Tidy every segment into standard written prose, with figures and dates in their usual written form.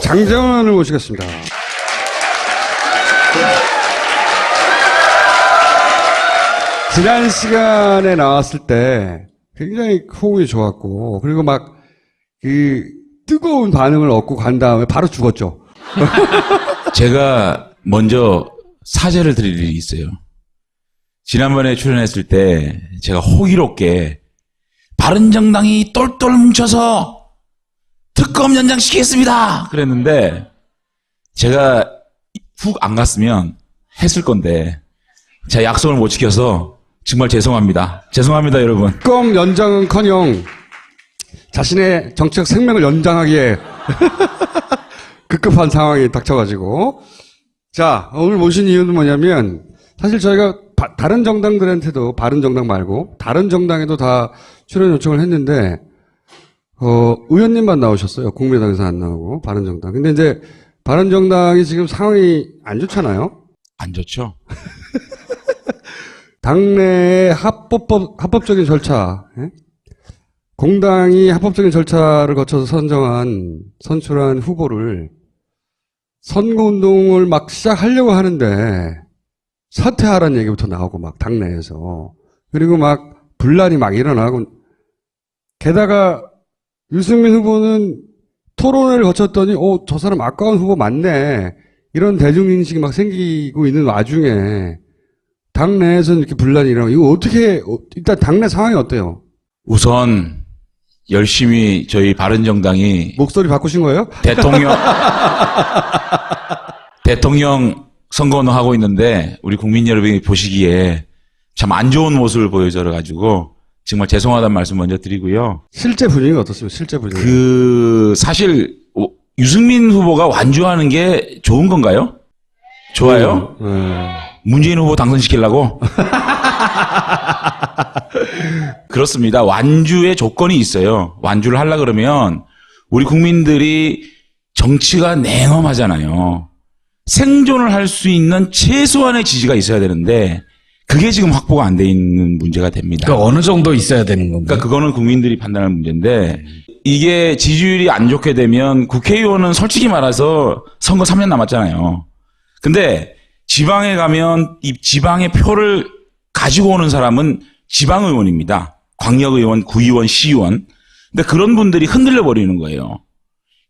장재원 모시겠습니다. 지난 시간에 나왔을 때 굉장히 호응이 좋았고, 그리고 막 그 뜨거운 반응을 얻고 간 다음에 바로 죽었죠. 제가 먼저 사죄를 드릴 일이 있어요. 지난번에 출연했을 때 제가 호기롭게 바른정당이 똘똘 뭉쳐서 특검 연장시키겠습니다 그랬는데, 제가 훅 안 갔으면 했을 건데 제가 약속을 못 지켜서 정말 죄송합니다. 죄송합니다, 여러분. 특검 연장은커녕 자신의 정치적 생명을 연장하기에 급급한 상황이 닥쳐가지고. 자, 오늘 모신 이유는 뭐냐면, 사실 저희가 다른 정당들한테도, 바른정당 말고 다른 정당에도 다 출연 요청을 했는데 의원님만 나오셨어요. 국민의당에서 안 나오고 바른정당. 근데 이제 바른정당이 지금 상황이 안 좋잖아요. 안 좋죠? 당내의 합법적인 절차, 예? 공당이 합법적인 절차를 거쳐서 선출한 후보를 선거운동을 막 시작하려고 하는데 사퇴하라는 얘기부터 나오고 막 당내에서. 그리고 막 분란이 막 일어나고, 게다가 유승민 후보는 토론회를 거쳤더니 저 사람 아까운 후보 맞네, 이런 대중인식이 막 생기고 있는 와중에 당내에서는 이렇게 분란이 일어나고, 이거 어떻게, 일단 당내 상황이 어때요? 우선 열심히 저희 바른정당이 목소리 바꾸신 거예요? 대통령 선거운동 하고 있는데 우리 국민 여러분이 보시기에 참 안 좋은 모습을 보여줘가지고 정말 죄송하다는 말씀 먼저 드리고요. 실제 분위기가 어떻습니까? 실제 분위기. 사실 유승민 후보가 완주하는 게 좋은 건가요? 좋아요? 문재인 후보 당선시키려고? 그렇습니다. 완주의 조건이 있어요. 완주를 하려고 그러면 우리 국민들이 정치가 냉엄하잖아요. 생존을 할 수 있는 최소한의 지지가 있어야 되는데 그게 지금 확보가 안 돼 있는 문제가 됩니다. 그러니까 어느 정도 있어야 되는 건가요? 그러니까 그거는 국민들이 판단할 문제인데, 이게 지지율이 안 좋게 되면 국회의원은 솔직히 말해서 선거 3년 남았잖아요. 근데 지방에 가면 이 지방의 표를 가지고 오는 사람은 지방의원입니다. 광역의원, 구의원, 시의원. 근데 그런 분들이 흔들려 버리는 거예요.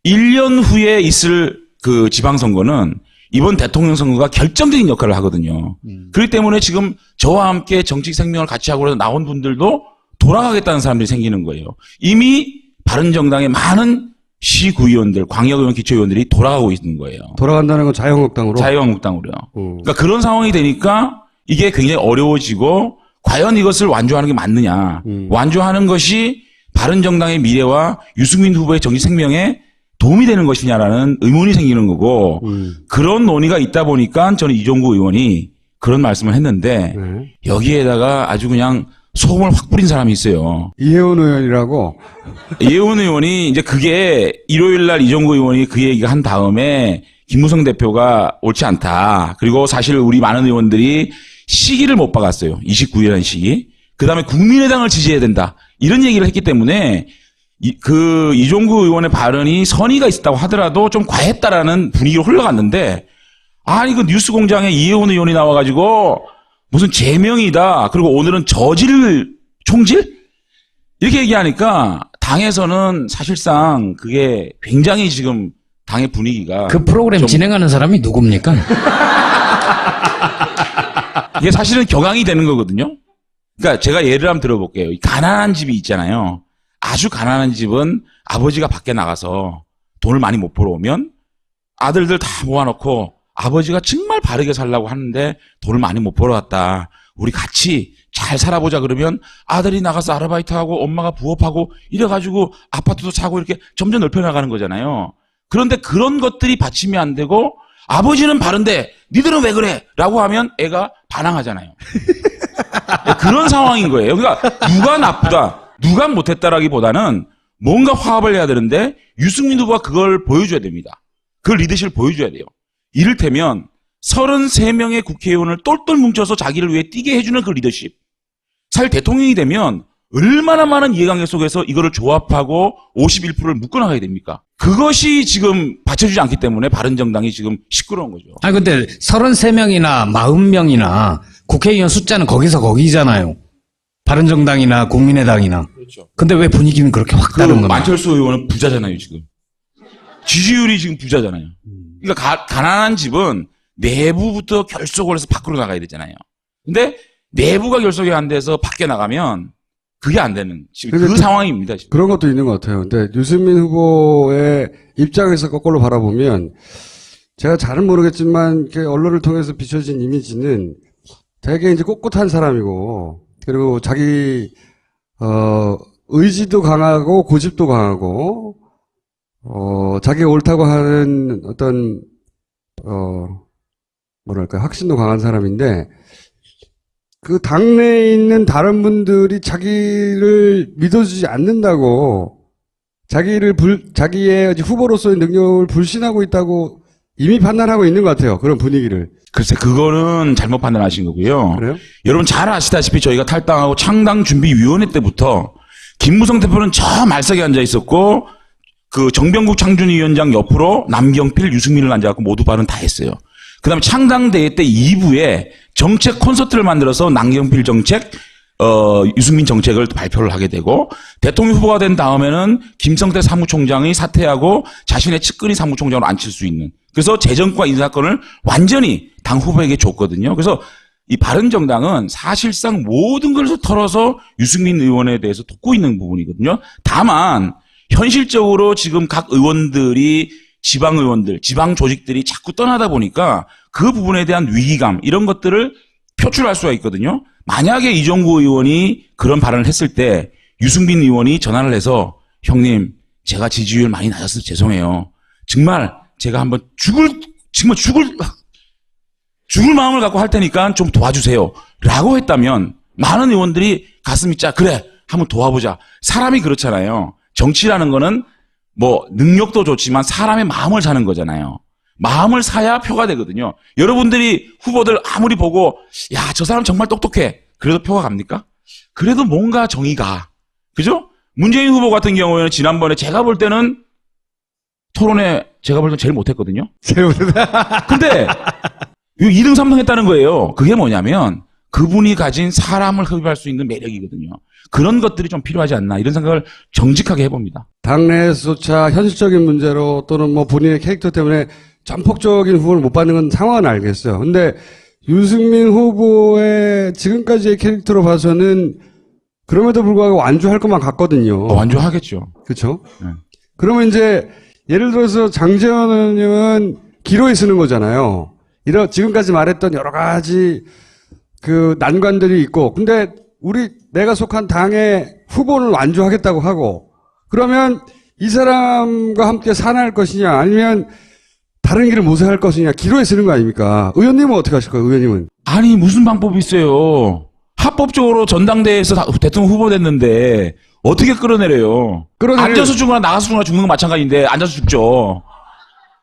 1년 후에 있을 그 지방선거는 이번 대통령 선거가 결정적인 역할을 하거든요. 그렇기 때문에 지금 저와 함께 정치 생명을 같이 하고 나온 분들도 돌아가겠다는 사람들이 생기는 거예요. 이미 바른정당의 많은 시구의원들, 광역의원, 기초의원들이 돌아가고 있는 거예요. 돌아간다는 건 자유한국당으로? 자유한국당으로요. 그러니까 그런 상황이 되니까 이게 굉장히 어려워지고, 과연 이것을 완주하는 게 맞느냐. 완주하는 것이 바른정당의 미래와 유승민 후보의 정치 생명에 도움이 되는 것이냐라는 의문이 생기는 거고, 그런 논의가 있다 보니까 저는 이종구 의원이 그런 말씀을 했는데, 여기에다가 아주 그냥 소금을 확 뿌린 사람이 있어요. 이혜원 의원이라고? 이혜원 의원이 이제 그게 일요일 날 이종구 의원이 그 얘기가 한 다음에 김무성 대표가 옳지 않다. 그리고 사실 우리 많은 의원들이 시기를 못 박았어요. 29일이라는 시기. 그 다음에 국민의당을 지지해야 된다. 이런 얘기를 했기 때문에 이종구 의원의 발언이 선의가 있었다고 하더라도 좀 과했다라는 분위기로 흘러갔는데, 아니, 그 뉴스 공장에 이혜원 의원이 나와가지고 무슨 제명이다. 그리고 오늘은 저질 총질? 이렇게 얘기하니까 당에서는 사실상 그게 굉장히 지금 당의 분위기가. 그 프로그램 진행하는 사람이 누굽니까? 이게 사실은 격앙이 되는 거거든요. 그러니까 제가 예를 한번 들어볼게요. 가난한 집이 있잖아요. 아주 가난한 집은 아버지가 밖에 나가서 돈을 많이 못 벌어오면 아들들 다 모아놓고 아버지가 정말 바르게 살려고 하는데 돈을 많이 못 벌어왔다. 우리 같이 잘 살아보자 그러면 아들이 나가서 아르바이트하고 엄마가 부업하고 이래가지고 아파트도 사고 이렇게 점점 넓혀나가는 거잖아요. 그런데 그런 것들이 받침이 안 되고 아버지는 바른데 니들은 왜 그래? 라고 하면 애가 반항하잖아요. 그런 상황인 거예요. 그러니까 누가 나쁘다, 누가 못했다라기보다는 뭔가 화합을 해야 되는데 유승민 후보가 그걸 보여줘야 됩니다. 그 리더십을 보여줘야 돼요. 이를테면 33명의 국회의원을 똘똘 뭉쳐서 자기를 위해 뛰게 해주는 그 리더십. 사실 대통령이 되면 얼마나 많은 이해관계 속에서 이거를 조합하고 51%를 묶어나가야 됩니까? 그것이 지금 받쳐주지 않기 때문에 바른정당이 지금 시끄러운 거죠. 아니, 근데 33명이나 40명이나 국회의원 숫자는 거기서 거기잖아요. 바른정당이나 국민의당이나. 그렇죠. 근데 왜 분위기는 그렇게 확 다른 겁니까? 만철수 의원은 부자잖아요, 지금. 지지율이 지금 부자잖아요. 그러니까 가난한 집은 내부부터 결속을 해서 밖으로 나가야 되잖아요. 근데 내부가 결속이 안 돼서 밖에 나가면 그게 안 되는 지금 그 상황입니다. 지금. 그런 것도 있는 것 같아요. 근데 유승민 후보의 입장에서 거꾸로 바라보면 제가 잘은 모르겠지만 이렇게 언론을 통해서 비춰진 이미지는 되게 이제 꼿꼿한 사람이고 그리고 자기 의지도 강하고 고집도 강하고 자기가 옳다고 하는 어떤 뭐랄까 확신도 강한 사람인데 그 당내에 있는 다른 분들이 자기를 믿어주지 않는다고 자기의 후보로서의 능력을 불신하고 있다고 이미 판단하고 있는 것 같아요. 그런 분위기를. 글쎄, 그거는 잘못 판단하신 거고요. 그래요? 여러분 잘 아시다시피 저희가 탈당하고 창당준비위원회 때부터 김무성 대표는 저 말석에 앉아 있었고 그 정병국 창준위원장 옆으로 남경필, 유승민을 앉아갖고 모두 발언 다 했어요. 그 다음에 창당대회 때 2부에 정책 콘서트를 만들어서 남경필 정책, 유승민 정책을 발표를 하게 되고 대통령 후보가 된 다음에는 김성태 사무총장이 사퇴하고 자신의 측근이 사무총장으로 앉힐 수 있는 그래서 재정과 인사권을 완전히 당 후보에게 줬거든요. 그래서 이 바른정당은 사실상 모든 걸 털어서 유승민 의원에 대해서 돕고 있는 부분이거든요. 다만 현실적으로 지금 각 의원들이 지방의원들, 지방 조직들이 자꾸 떠나다 보니까 그 부분에 대한 위기감 이런 것들을 표출할 수가 있거든요. 만약에 이종구 의원이 그런 발언을 했을 때 유승민 의원이 전화를 해서 형님 제가 지지율 많이 낮아서 죄송해요. 정말 제가 한번 죽을 마음을 갖고 할 테니까 좀 도와주세요. 라고 했다면 많은 의원들이 가슴이 그래 한번 도와보자. 사람이 그렇잖아요. 정치라는 거는 뭐 능력도 좋지만 사람의 마음을 사는 거잖아요. 마음을 사야 표가 되거든요. 여러분들이 후보들 아무리 보고 야, 저 사람 정말 똑똑해. 그래도 표가 갑니까? 그래도 뭔가 정의가. 그죠? 문재인 후보 같은 경우에는 지난번에 제가 볼 때는 토론회 제가 볼 때는 제일 못했거든요. 근데 2등 3등 했다는 거예요. 그게 뭐냐면 그분이 가진 사람을 흡입할 수 있는 매력이거든요. 그런 것들이 좀 필요하지 않나 이런 생각을 정직하게 해봅니다. 당내에서조차 현실적인 문제로 또는 뭐 본인의 캐릭터 때문에 전폭적인 후보를 못 받는 건 상황은 알겠어요. 근데 유승민 후보의 지금까지의 캐릭터로 봐서는 그럼에도 불구하고 완주할 것만 같거든요. 완주하겠죠. 그렇죠? 네. 그러면 이제 예를 들어서 장제원 의원님은 기로에 쓰는 거잖아요. 지금까지 말했던 여러 가지 그 난관들이 있고, 근데 내가 속한 당의 후보는 완주하겠다고 하고, 그러면 이 사람과 함께 산할 것이냐, 아니면 다른 길을 모색할 것이냐, 기로에 쓰는 거 아닙니까? 의원님은 어떻게 하실 거예요, 의원님은? 아니, 무슨 방법이 있어요? 합법적으로 전당대회에서 대통령 후보 됐는데, 어떻게 끌어내려요? 앉아서 죽거나 나가서 죽거나 죽는 건 마찬가지인데, 앉아서 죽죠.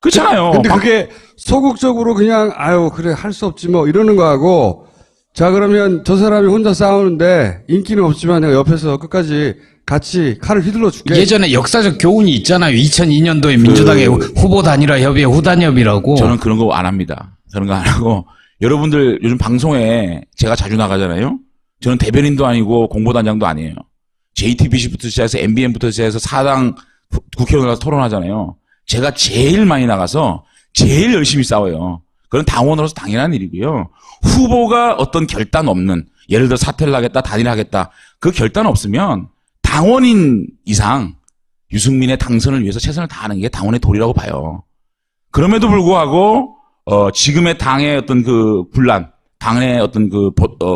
그렇잖아요. 근데 그게 소극적으로 그냥, 그래, 할 수 없지 뭐, 이러는 거하고, 자, 그러면 저 사람이 혼자 싸우는데, 인기는 없지만 내가 옆에서 끝까지 같이 칼을 휘둘러 줄게. 예전에 역사적 교훈이 있잖아요. 2002년도에 민주당의 후보 단일화 협의회 후단협이라고. 저는 그런 거 안 합니다. 그런 거 안 하고, 여러분들 요즘 방송에 제가 자주 나가잖아요. 저는 대변인도 아니고 공보단장도 아니에요. JTBC부터 시작해서 MBN부터 시작해서 사당 국회의원 가서 토론하잖아요. 제가 제일 많이 나가서 제일 열심히 싸워요. 그건 당원으로서 당연한 일이고요. 후보가 어떤 결단 없는, 예를 들어 사퇴를 하겠다, 단일하겠다. 그 결단 없으면 당원인 이상 유승민의 당선을 위해서 최선을 다하는 게 당원의 도리라고 봐요. 그럼에도 불구하고 지금의 당의 어떤 그 분란, 당의 어떤 그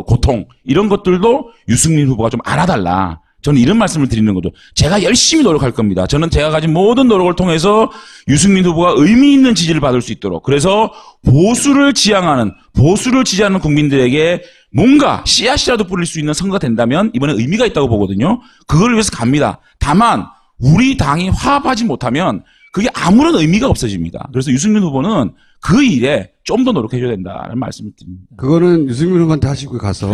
고통 이런 것들도 유승민 후보가 좀 알아달라. 저는 이런 말씀을 드리는 거죠. 제가 열심히 노력할 겁니다. 저는 제가 가진 모든 노력을 통해서 유승민 후보가 의미 있는 지지를 받을 수 있도록, 그래서 보수를 지향하는, 보수를 지지하는 국민들에게 뭔가 씨앗이라도 뿌릴 수 있는 선거가 된다면 이번에 의미가 있다고 보거든요. 그걸 위해서 갑니다. 다만 우리 당이 화합하지 못하면 그게 아무런 의미가 없어집니다. 그래서 유승민 후보는 그 일에 좀 더 노력해줘야 된다는 말씀을 드립니다. 그거는 유승민 후보한테 하시고 가서.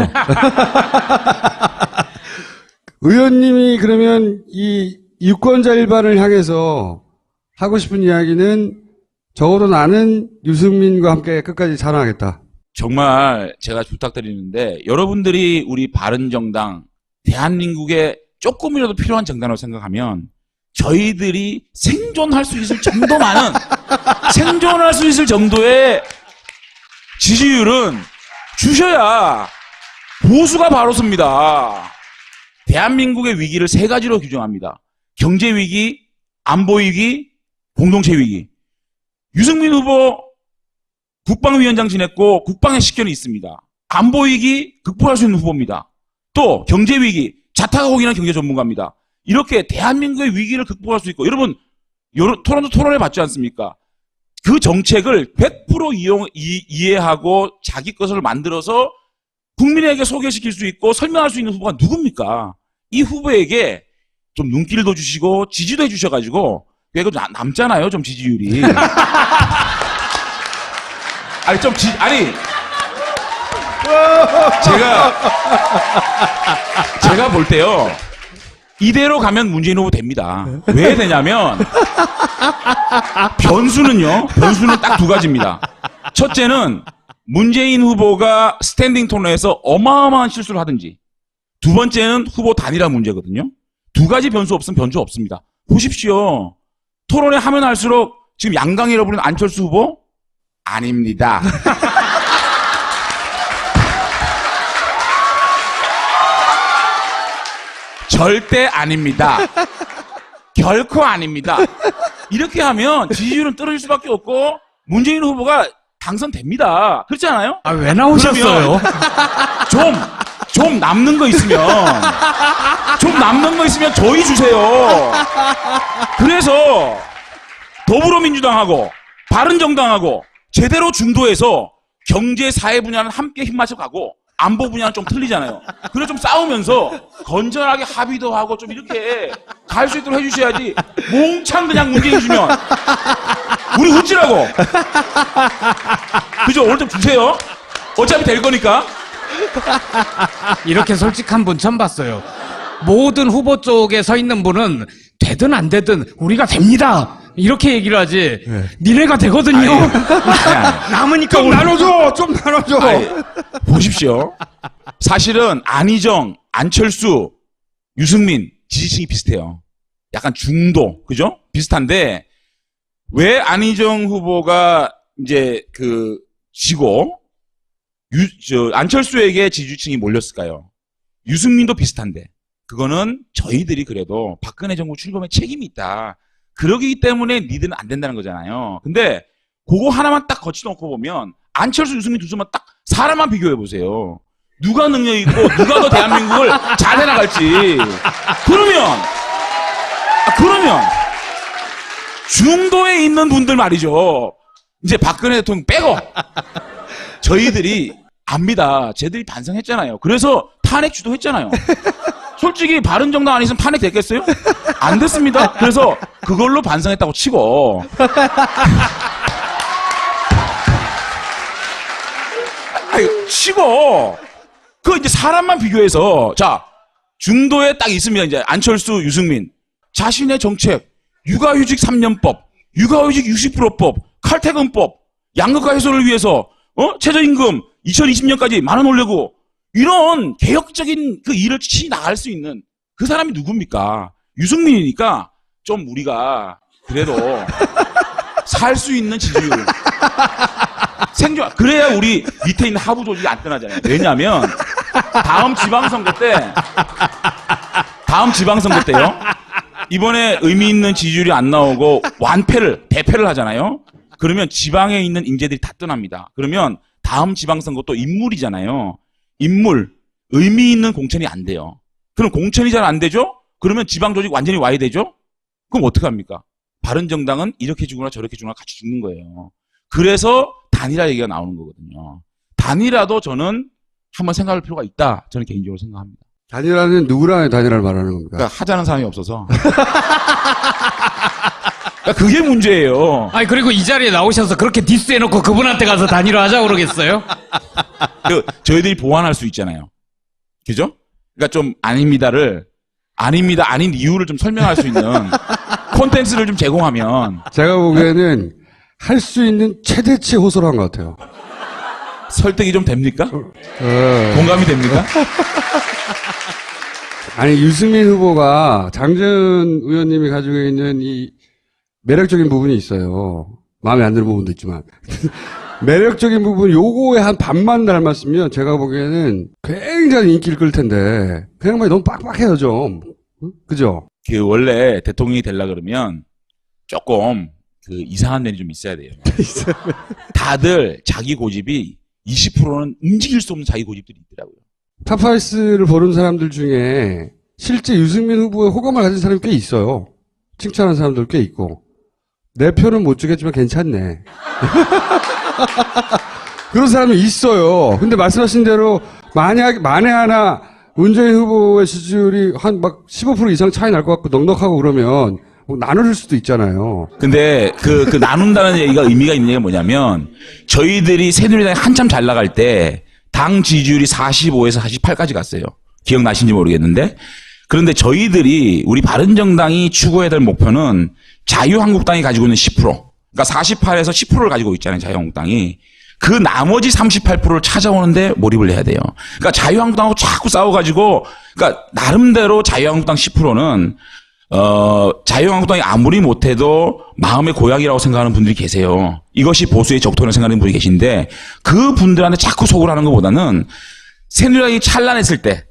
의원님이 그러면 이 유권자 일반을 향해서 하고 싶은 이야기는 적어도 나는 유승민과 함께 끝까지 자랑하겠다. 정말 제가 부탁드리는데 여러분들이 우리 바른정당 대한민국에 조금이라도 필요한 정당이라고 생각하면 저희들이 생존할 수 있을 정도만은 생존할 수 있을 정도의 지지율은 주셔야 보수가 바로 섭니다. 대한민국의 위기를 세 가지로 규정합니다. 경제 위기, 안보 위기, 공동체 위기. 유승민 후보 국방위원장 지냈고 국방의 식견이 있습니다. 안보 위기 극복할 수 있는 후보입니다. 또 경제 위기 자타가 공인한 경제 전문가입니다. 이렇게 대한민국의 위기를 극복할 수 있고 여러분 토론도 토론해 봤지 않습니까? 그 정책을 100% 이해하고 자기 것을 만들어서 국민에게 소개시킬 수 있고 설명할 수 있는 후보가 누굽니까? 이 후보에게 좀 눈길도 주시고 지지도 해주셔가지고 이거 남잖아요, 좀 지지율이. 제가 볼 때요. 이대로 가면 문재인 후보 됩니다. 왜 되냐면 변수는 딱 두 가지입니다. 첫째는 문재인 후보가 스탠딩 토론에서 어마어마한 실수를 하든지, 두 번째는 후보 단일화 문제거든요. 두 가지 변수 없으면 변수 없습니다. 보십시오. 토론회 하면 할수록 지금 양강이라고 부르는 안철수 후보? 아닙니다. 절대 아닙니다. 결코 아닙니다. 이렇게 하면 지지율은 떨어질 수밖에 없고 문재인 후보가 당선됩니다. 그렇지 않아요? 아, 왜 나오셨어요? 좀 남는 거 있으면 저희 주세요. 그래서 더불어민주당하고 바른정당하고 제대로 중도해서 경제 사회 분야는 함께 힘맞춰 가고 안보 분야는 좀 틀리잖아요. 그래서 좀 싸우면서 건전하게 합의도 하고 좀 이렇게 갈 수 있도록 해주셔야지 몽창 그냥 문재인 주면 우리 웃지라고. 그죠? 오늘 좀 주세요. 어차피 될 거니까. 이렇게 솔직한 분 처음 봤어요. 모든 후보 쪽에 서 있는 분은 되든 안 되든 우리가 됩니다. 이렇게 얘기를 하지. 네. 니네가 되거든요. 남으니까 좀 나눠줘. 보십시오. 사실은 안희정, 안철수, 유승민 지지층이 비슷해요. 약간 중도, 그죠? 비슷한데 왜 안희정 후보가 이제 지고 안철수에게 지지층이 몰렸을까요? 유승민도 비슷한데 그거는 저희들이 그래도 박근혜 정부 출범에 책임이 있다. 그러기 때문에 니들은 안 된다는 거잖아요. 근데 그거 하나만 딱 거쳐놓고 보면 안철수, 유승민 두 사람만 딱 사람만 비교해 보세요. 누가 능력 있고 누가 더 대한민국을 잘 해나갈지. 그러면 중도에 있는 분들 말이죠. 이제 박근혜 대통령 빼고 저희들이 압니다. 쟤들이 반성했잖아요. 그래서 탄핵 주도했잖아요. 솔직히 바른정당 안 있으면 탄핵 됐겠어요? 안 됐습니다. 그래서 그걸로 반성했다고 치고 그 이제 사람만 비교해서 자 중도에 딱 있습니다. 이제 안철수, 유승민 자신의 정책 육아휴직 3년법, 육아휴직 60%법, 칼퇴근법, 양극화 해소를 위해서 최저임금 2020년까지 10,000원 올리고 이런 개혁적인 그 일을 치 나갈 수 있는 그 사람이 누굽니까? 유승민이니까 좀 우리가 그래도 살 수 있는 지지율 생존 그래야 우리 밑에 있는 하부 조직이 안 떠나잖아요. 왜냐하면 다음 지방선거 때요. 이번에 의미 있는 지지율이 안 나오고 대패를 하잖아요. 그러면 지방에 있는 인재들이 다 떠납니다. 그러면 다음 지방선거 또 인물이잖아요. 의미 있는 공천이 안 돼요. 그럼 공천이 잘 안 되죠? 그러면 지방 조직 완전히 와야 되죠? 그럼 어떡합니까? 바른정당은 이렇게 주거나 저렇게 주거나 같이 죽는 거예요. 그래서 단일화 얘기가 나오는 거거든요. 단일화도 저는 한번 생각할 필요가 있다. 저는 개인적으로 생각합니다. 단일화는 누구랑 단일화를 말하는 겁니까? 그러니까 하자는 사람이 없어서. 그러니까 그게 문제예요. 아니 그리고 이 자리에 나오셔서 그렇게 디스해놓고 그분한테 가서 단일화 하자고 그러겠어요? 저희들이 보완할 수 있잖아요. 그죠? 그러니까 좀 아닙니다를 아닙니다. 아닌 이유를 좀 설명할 수 있는 콘텐츠를 좀 제공하면 제가 보기에는 할 수 있는 최대치 호소를 한 것 같아요. 설득이 좀 됩니까? 예. 공감이 됩니까? 아니, 유승민 후보가 장재현 의원님이 가지고 있는 이 매력적인 부분이 있어요. 마음에 안 드는 부분도 있지만. 매력적인 부분, 요거에 한 반만 닮았으면 제가 보기에는 굉장히 인기를 끌 텐데, 그 양반이 너무 빡빡해요, 좀. 응? 그죠? 그 원래 대통령이 되려 그러면 조금 그 이상한 면이 좀 있어야 돼요. 다들 자기 고집이 20%는 움직일 수 없는 자기 고집들이 있더라고요. 타파이스를 보는 사람들 중에 실제 유승민 후보의 호감을 가진 사람이 꽤 있어요. 칭찬하는 사람들 꽤 있고. 내 표는 못 주겠지만 괜찮네. 그런 사람이 있어요. 근데 말씀하신 대로 만에 하나 문재인 후보의 지지율이 한 막 15% 이상 차이 날 것 같고 넉넉하고 그러면 뭐 나눌 수도 있잖아요. 근데 그 나눈다는 얘기가 의미가 있는 게 뭐냐면 저희들이 새누리당이 한참 잘 나갈 때 당 지지율이 45에서 48까지 갔어요. 기억나신지 모르겠는데. 그런데 저희들이 우리 바른정당이 추구해야 될 목표는 자유한국당이 가지고 있는 10%. 그러니까 48에서 10%를 가지고 있잖아요. 자유한국당이. 그 나머지 38%를 찾아오는데 몰입을 해야 돼요. 그러니까 자유한국당하고 자꾸 싸워가지고 그러니까 나름대로 자유한국당 10%는 자유한국당이 아무리 못해도 마음의 고향이라고 생각하는 분들이 계세요. 이것이 보수의 적토라고 생각하는 분이 계신데 그 분들한테 자꾸 속을 하는 것보다는 새누리당이 찬란했을 때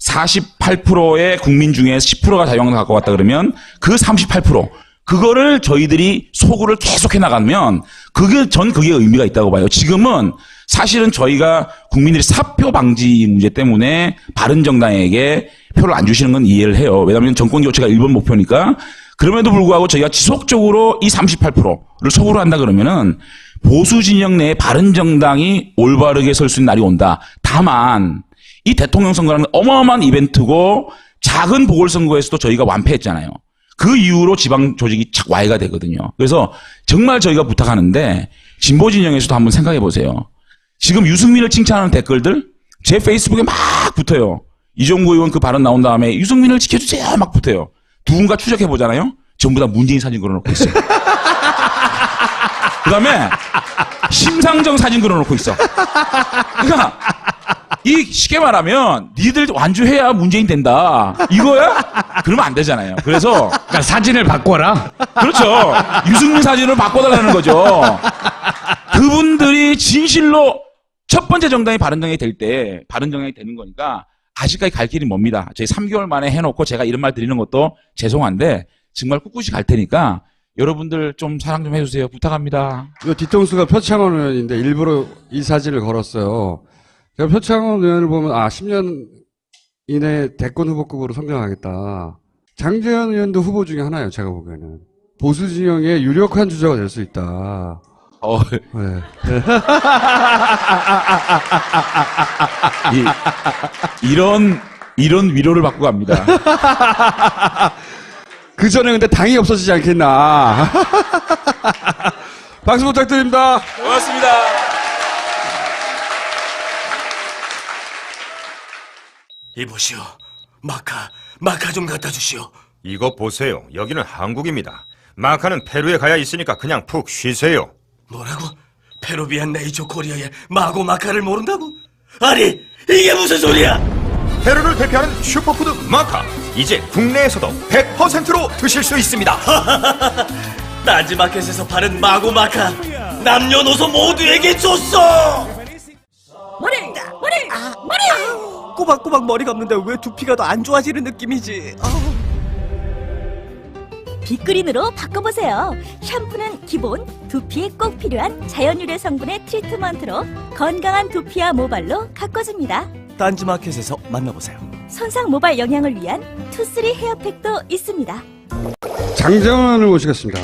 48%의 국민 중에 10%가 자유한국당 갖고 왔다 그러면 그 38% 그거를 저희들이 소구를 계속해 나가면 그게 의미가 있다고 봐요. 지금은 사실은 저희가 국민들이 사표 방지 문제 때문에 바른정당에게 표를 안 주시는 건 이해를 해요. 왜냐하면 정권 교체가 1번 목표니까. 그럼에도 불구하고 저희가 지속적으로 이 38%를 소구를 한다 그러면은 보수 진영 내에 바른정당이 올바르게 설 수 있는 날이 온다. 다만 이 대통령 선거라는 어마어마한 이벤트고 작은 보궐선거에서도 저희가 완패했잖아요. 그 이후로 지방 조직이 착 와해가 되거든요. 그래서 정말 저희가 부탁하는데 진보 진영에서도 한번 생각해 보세요. 지금 유승민을 칭찬하는 댓글들 제 페이스북에 막 붙어요. 이종구 의원 그 발언 나온 다음에 유승민을 지켜주세요 막 붙어요. 누군가 추적해 보잖아요. 전부 다 문재인 사진 걸어놓고 있어요. 그다음에 심상정 사진 걸어놓고 있어. 그러니까 이 쉽게 말하면 니들 완주해야 문재인 된다. 이거야? 그러면 안 되잖아요. 그래서 그러니까 사진을 바꿔라. 그렇죠. 유승민 사진을 바꿔달라는 거죠. 그분들이 진실로 첫 번째 정당이 바른정당이 될 때 바른정당이 되는 거니까 아직까지 갈 길이 멉니다. 저희 3개월 만에 해놓고 제가 이런 말 드리는 것도 죄송한데 정말 꿋꿋이 갈 테니까 여러분들 좀 사랑 좀 해주세요. 부탁합니다. 이거 뒤통수가 표창원 의원인데 일부러 이 사진을 걸었어요. 제가 표창원 의원을 보면 10년 이내 대권 후보급으로 성장하겠다. 장재현 의원도 후보 중에 하나예요. 제가 보기에는. 보수 진영의 유력한 주자가 될 수 있다. 네. 이런 위로를 받고 갑니다. 그 전에 근데 당이 없어지지 않겠나. 박수 부탁드립니다. 고맙습니다. 이보시오. 마카 좀 갖다 주시오. 이거 보세요. 여기는 한국입니다. 마카는 페루에 가야 있으니까 그냥 푹 쉬세요. 뭐라고? 페루비안 네이처 코리아의 마고 마카를 모른다고? 아니, 이게 무슨 소리야? 페루를 대표하는 슈퍼푸드 마카. 이제 국내에서도 100%로 드실 수 있습니다. 딴지마켓에서 파는 마고 마카 남녀노소 모두에게 줬어. 머리! 꼬박꼬박 머리 감는데 왜 두피가 더 안 좋아지는 느낌이지? 빅그린으로 바꿔보세요. 샴푸는 기본, 두피에 꼭 필요한 자연유래 성분의 트리트먼트로 건강한 두피와 모발로 가꿔줍니다. 딴지마켓에서 만나보세요. 손상 모발 영양을 위한 투쓰리 헤어팩도 있습니다. 장재현 의원을 모시겠습니다.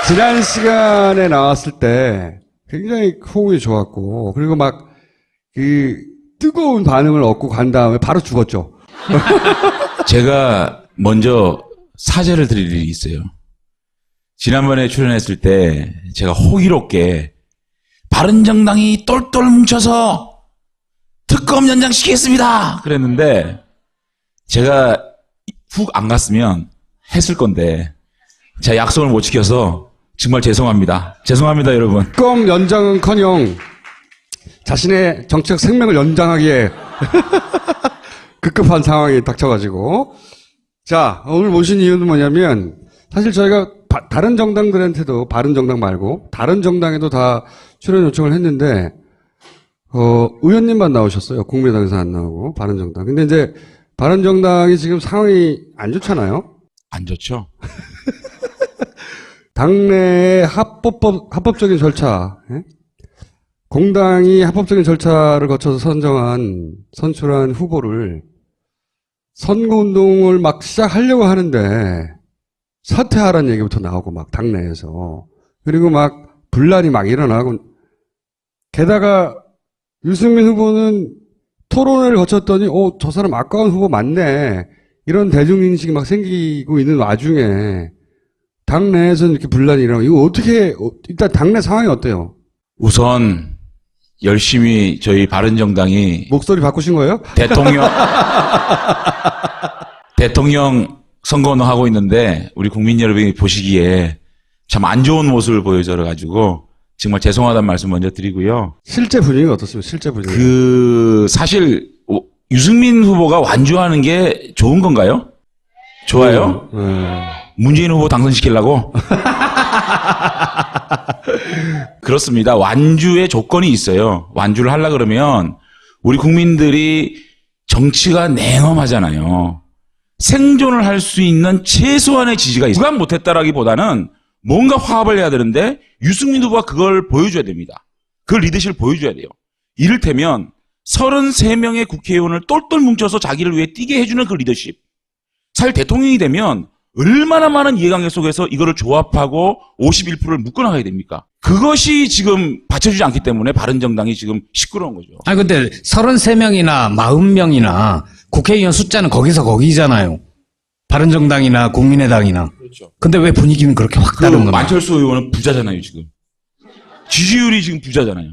지난 시간에 나왔을 때 굉장히 호응이 좋았고, 그리고 막 뜨거운 반응을 얻고 간 다음에 바로 죽었죠. 제가 먼저 사죄를 드릴 일이 있어요. 지난번에 출연했을 때 제가 호기롭게 바른정당이 똘똘 뭉쳐서 특검 연장시키겠습니다. 그랬는데 제가 훅 안 갔으면 했을 건데 제가 약속을 못 지켜서 정말 죄송합니다. 죄송합니다, 여러분. 특검 연장은커녕 자신의 정치적 생명을 연장하기에 급급한 상황이 닥쳐가지고. 자, 오늘 모신 이유는 뭐냐면 사실 저희가 다른 정당들한테도, 바른정당 말고 다른 정당에도 다 출연 요청을 했는데 의원님만 나오셨어요. 국민의당에서 안 나오고 바른정당. 근데 이제 바른정당이 지금 상황이 안 좋잖아요. 안 좋죠? 당내의 합법적인 절차, 예? 공당이 합법적인 절차를 거쳐서 선출한 후보를 선거운동을 막 시작하려고 하는데 사퇴하라는 얘기부터 나오고 막 당내에서. 그리고 막 분란이 막 일어나고, 게다가 유승민 후보는 토론회를 거쳤더니 저 사람 아까운 후보 맞네, 이런 대중인식이 막 생기고 있는 와중에 당내에서는 이렇게 분란이 일어나고, 이거 어떻게, 일단 당내 상황이 어때요? 우선 열심히 저희 바른정당이 목소리 바꾸신 거예요? 대통령 선거운동 하고 있는데 우리 국민 여러분이 보시기에 참 안 좋은 모습을 보여줘가지고 정말 죄송하다는 말씀 먼저 드리고요. 실제 분위기가 어떻습니까? 실제 분위기. 사실 유승민 후보가 완주하는 게 좋은 건가요? 좋아요? 문재인 후보 당선시키려고? 그렇습니다. 완주의 조건이 있어요. 완주를 하려고 그러면 우리 국민들이 정치가 냉엄하잖아요. 생존을 할 수 있는 최소한의 지지가 있어요. 누가 못했다라기보다는 뭔가 화합을 해야 되는데 유승민 후보가 그걸 보여줘야 됩니다. 그 리더십을 보여줘야 돼요. 이를테면 33명의 국회의원을 똘똘 뭉쳐서 자기를 위해 뛰게 해주는 그 리더십. 사실 대통령이 되면 얼마나 많은 이해관계 속에서 이거를 조합하고 51%를 묶어나가야 됩니까? 그것이 지금 받쳐주지 않기 때문에 바른정당이 지금 시끄러운 거죠. 아니 근데 33명이나 40명이나 국회의원 숫자는 거기서 거기잖아요. 바른정당이나 국민의당이나. 그렇죠. 근데 왜 분위기는 그렇게 확 다른 겁니까? 만철수 의원은 부자잖아요, 지금. 지지율이 지금 부자잖아요.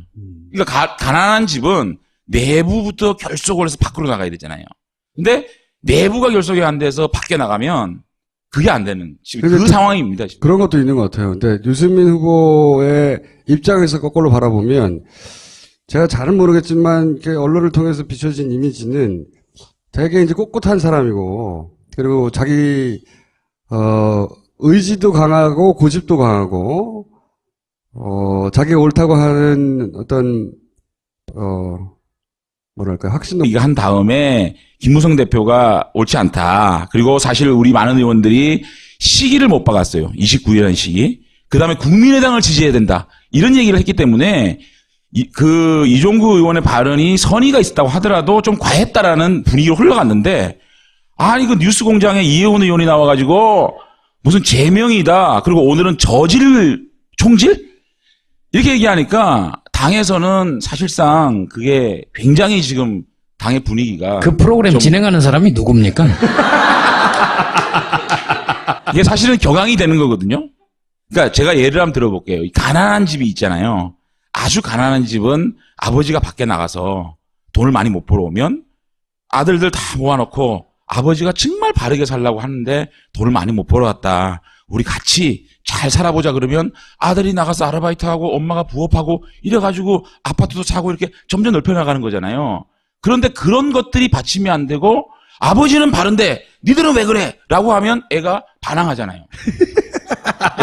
그러니까 가난한 집은 내부부터 결속을 해서 밖으로 나가야 되잖아요. 근데 내부가 결속이 안 돼서 밖에 나가면 그게 안 되는 지금 그 상황입니다. 지금. 그런 것도 있는 것 같아요. 근데 유승민 후보의 입장에서 거꾸로 바라보면 제가 잘은 모르겠지만 이렇게 언론을 통해서 비춰진 이미지는 되게 이제 꼿꼿한 사람이고, 그리고 자기 의지도 강하고 고집도 강하고 자기가 옳다고 하는 어떤 뭐랄까 확신도 이거 한 다음에 김무성 대표가 옳지 않다. 그리고 사실 우리 많은 의원들이 시기를 못 박았어요. 29일이라는 시기. 그 다음에 국민의당을 지지해야 된다. 이런 얘기를 했기 때문에 이종구 의원의 발언이 선의가 있었다고 하더라도 좀 과했다라는 분위기로 흘러갔는데, 아니 그 뉴스공장에 이혜원 의원이 나와가지고 무슨 제명이다. 그리고 오늘은 총질? 이렇게 얘기하니까 당에서는 사실상 그게 굉장히 지금 당의 분위기가 그 프로그램 진행하는 사람이 누굽니까? 이게 사실은 격앙이 되는 거거든요. 그러니까 제가 예를 한번 들어볼게요. 가난한 집이 있잖아요. 아주 가난한 집은 아버지가 밖에 나가서 돈을 많이 못 벌어오면 아들들 다 모아놓고 아버지가 정말 바르게 살려고 하는데 돈을 많이 못 벌어왔다. 우리 같이 잘 살아보자 그러면 아들이 나가서 아르바이트하고 엄마가 부업하고 이래가지고 아파트도 사고 이렇게 점점 넓혀나가는 거잖아요. 그런데 그런 것들이 받침이 안 되고 아버지는 바른데 니들은 왜 그래? 라고 하면 애가 반항하잖아요.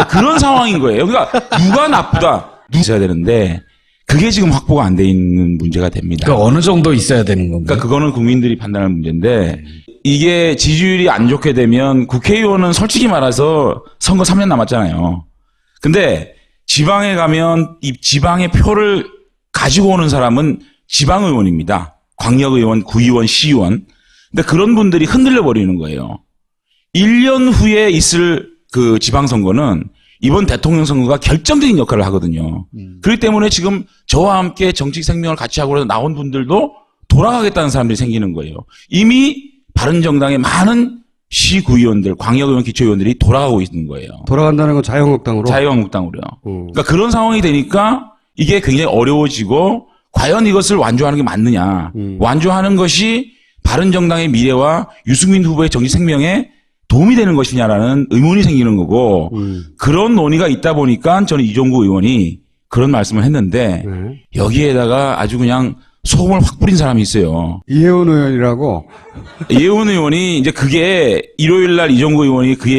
그런 상황인 거예요. 그러니까 누가 나쁘다. 있어야 되는데 그게 지금 확보가 안 돼 있는 문제가 됩니다. 그 어느 정도 있어야 되는 건가요? 그러니까 그거는 국민들이 판단할 문제인데 이게 지지율이 안 좋게 되면 국회의원은 솔직히 말해서 선거 3년 남았잖아요. 근데 지방에 가면 이 지방의 표를 가지고 오는 사람은 지방의원입니다. 광역의원, 구의원, 시의원. 근데 그런 분들이 흔들려 버리는 거예요. 1년 후에 있을 그 지방선거는 이번 대통령 선거가 결정적인 역할을 하거든요. 그렇기 때문에 지금 저와 함께 정치 생명을 같이 하고 나온 분들도 돌아가겠다는 사람들이 생기는 거예요. 이미 바른정당의 많은 시구의원들, 광역의원, 기초의원들이 돌아가고 있는 거예요. 돌아간다는 건 자유한국당으로? 자유한국당으로요. 그러니까 그런 상황이 되니까 이게 굉장히 어려워지고 과연 이것을 완주하는 게 맞느냐. 완주하는 것이 바른정당의 미래와 유승민 후보의 정치 생명에 도움이 되는 것이냐라는 의문이 생기는 거고 그런 논의가 있다 보니까 저는 이종구 의원이 그런 말씀을 했는데 네. 여기에다가 아주 그냥 소금을 확 뿌린 사람이 있어요. 이혜원 의원이라고 이혜원 의원이 이제 그게 일요일 날 이종구 의원이 그의